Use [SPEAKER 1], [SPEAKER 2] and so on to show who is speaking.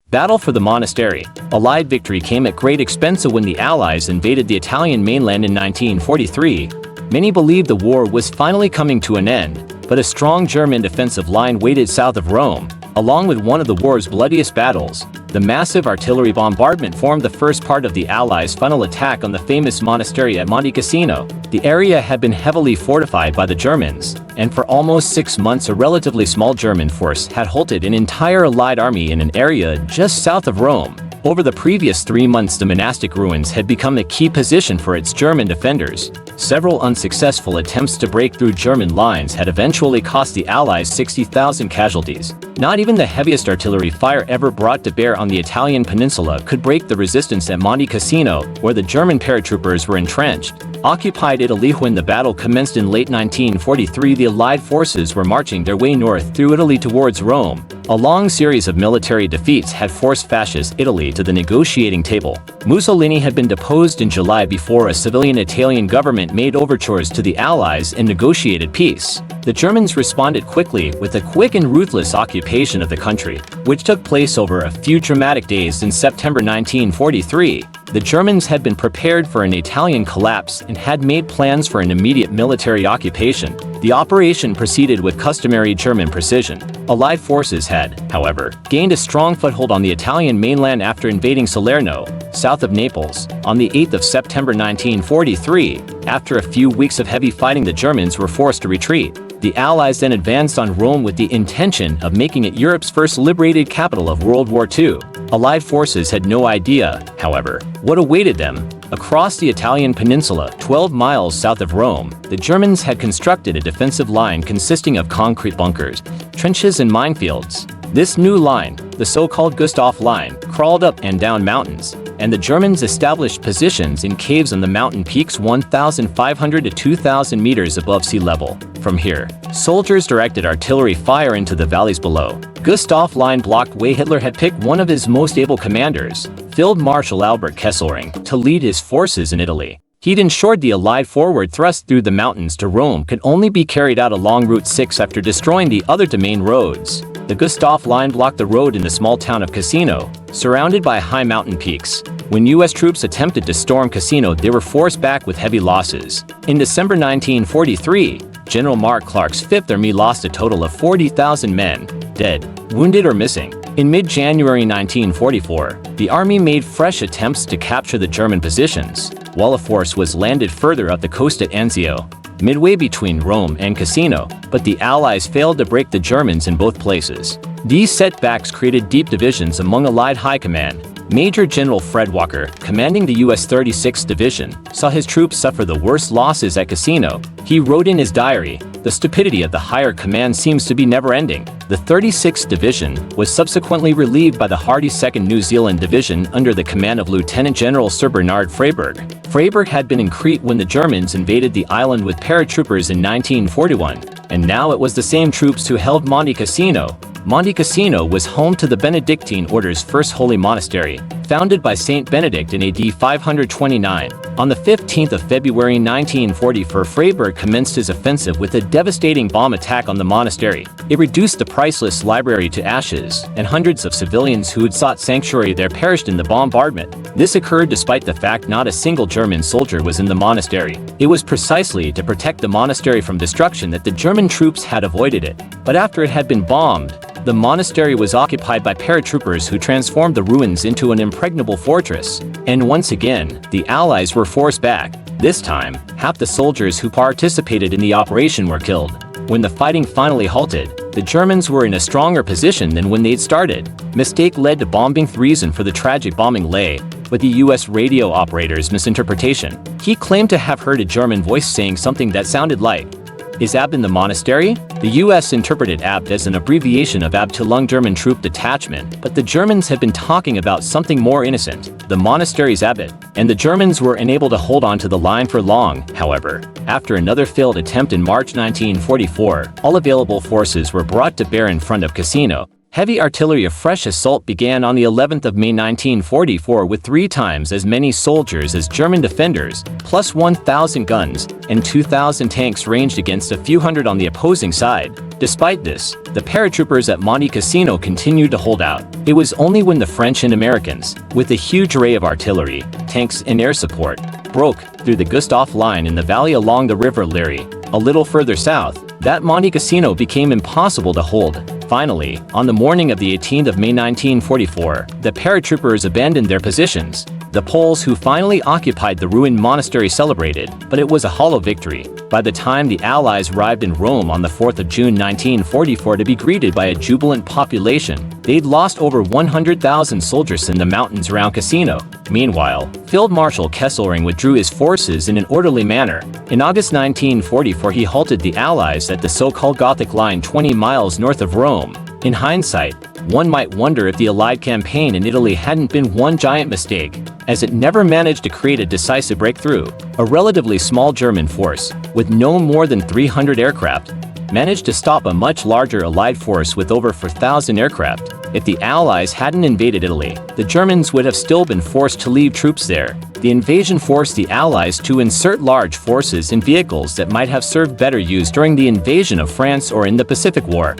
[SPEAKER 1] Battle for the monastery. Allied victory came at great expense when the Allies invaded the Italian mainland in 1943. Many believed the war was finally coming to an end, but a strong German defensive line waited south of Rome. Along with one of the war's bloodiest battles, the massive artillery bombardment formed the first part of the Allies' final attack on the famous monastery at Monte Cassino. The area had been heavily fortified by the Germans, and for almost 6 months a relatively small German force had halted an entire Allied army in an area just south of Rome. Over the previous 3 months, the monastic ruins had become a key position for its German defenders. Several unsuccessful attempts to break through German lines had eventually cost the Allies 60,000 casualties. Not even the heaviest artillery fire ever brought to bear on the Italian peninsula could break the resistance at Monte Cassino, where the German paratroopers were entrenched. Occupied Italy. When the battle commenced in late 1943, the Allied forces were marching their way north through Italy towards Rome. A long series of military defeats had forced fascist Italy to the negotiating table. Mussolini had been deposed in July before a civilian Italian government made overtures to the Allies and negotiated peace. The Germans responded quickly with a quick and ruthless occupation of the country, which took place over a few dramatic days in September 1943. The Germans had been prepared for an Italian collapse and had made plans for an immediate military occupation. The operation proceeded with customary German precision. Allied forces had, however, gained a strong foothold on the Italian mainland after invading Salerno, south of Naples, on the 8th of September 1943. After a few weeks of heavy fighting, the Germans were forced to retreat. The Allies then advanced on Rome with the intention of making it Europe's first liberated capital of World War II. Allied forces had no idea, however, what awaited them. Across the Italian peninsula, 12 miles south of Rome, the Germans had constructed a defensive line consisting of concrete bunkers, trenches and minefields. This new line, the so-called Gustav Line, crawled up and down mountains, and the Germans established positions in caves on the mountain peaks 1,500 to 2,000 meters above sea level. From here, soldiers directed artillery fire into the valleys below. Gustav Line blocked way. Hitler had picked one of his most able commanders, Field Marshal Albert Kesselring, to lead his forces in Italy. He'd ensured the Allied forward thrust through the mountains to Rome could only be carried out along Route 6 after destroying the other two main roads. The Gustav Line blocked the road in the small town of Cassino, surrounded by high mountain peaks. When U.S. troops attempted to storm Cassino, they were forced back with heavy losses. In December 1943, General Mark Clark's Fifth Army lost a total of 40,000 men, dead, wounded or missing. In mid-January 1944, the army made fresh attempts to capture the German positions, while a force was landed further up the coast at Anzio, midway between Rome and Cassino, but the Allies failed to break the Germans in both places. These setbacks created deep divisions among Allied high command. Major General Fred Walker, commanding the U.S. 36th Division, saw his troops suffer the worst losses at Cassino. He wrote in his diary, "The stupidity of the higher command seems to be never-ending." The 36th Division was subsequently relieved by the hardy 2nd New Zealand Division under the command of Lieutenant General Sir Bernard Freyberg. Freyberg had been in Crete when the Germans invaded the island with paratroopers in 1941, and now it was the same troops who held Monte Cassino. Monte Cassino was home to the Benedictine Order's first holy monastery, founded by Saint Benedict in AD 529. On the 15th of February 1944, Freyberg commenced his offensive with a devastating bomb attack on the monastery. It reduced the priceless library to ashes, and hundreds of civilians who had sought sanctuary there perished in the bombardment. This occurred despite the fact not a single German soldier was in the monastery. It was precisely to protect the monastery from destruction that the German troops had avoided it. But after it had been bombed, the monastery was occupied by paratroopers who transformed the ruins into an impregnable fortress. And once again, the Allies were forced back. This time, half the soldiers who participated in the operation were killed. When the fighting finally halted, the Germans were in a stronger position than when they'd started. Mistake led to bombing. The reason for the tragic bombing lay with the U.S. radio operator's misinterpretation. He claimed to have heard a German voice saying something that sounded like, "Is Ab in the monastery?" The U.S. interpreted ABD as an abbreviation of Abteilung German Troop Detachment, but the Germans had been talking about something more innocent, the monastery's abbot, and the Germans were unable to hold on to the line for long. However, after another failed attempt in March 1944, all available forces were brought to bear in front of Cassino. Heavy artillery of fresh assault began on the 11th of May 1944 with 3 times as many soldiers as German defenders, plus 1,000 guns, and 2,000 tanks ranged against a few hundred on the opposing side. Despite this, the paratroopers at Monte Cassino continued to hold out. It was only when the French and Americans, with a huge array of artillery, tanks, and air support, broke through the Gustave line in the valley along the River Liry, a little further south, that Monte Cassino became impossible to hold. Finally, on the morning of the 18th of May 1944, the paratroopers abandoned their positions. The Poles who finally occupied the ruined monastery celebrated, but it was a hollow victory. By the time the Allies arrived in Rome on the 4th of June 1944 to be greeted by a jubilant population, they'd lost over 100,000 soldiers in the mountains around Cassino. Meanwhile, Field Marshal Kesselring withdrew his forces in an orderly manner. In August 1944 he halted the Allies at the so-called Gothic Line 20 miles north of Rome. In hindsight, one might wonder if the Allied campaign in Italy hadn't been one giant mistake, as it never managed to create a decisive breakthrough. A relatively small German force, with no more than 300 aircraft, managed to stop a much larger Allied force with over 4,000 aircraft. If the Allies hadn't invaded Italy, the Germans would have still been forced to leave troops there. The invasion forced the Allies to insert large forces in vehicles that might have served better use during the invasion of France or in the Pacific War.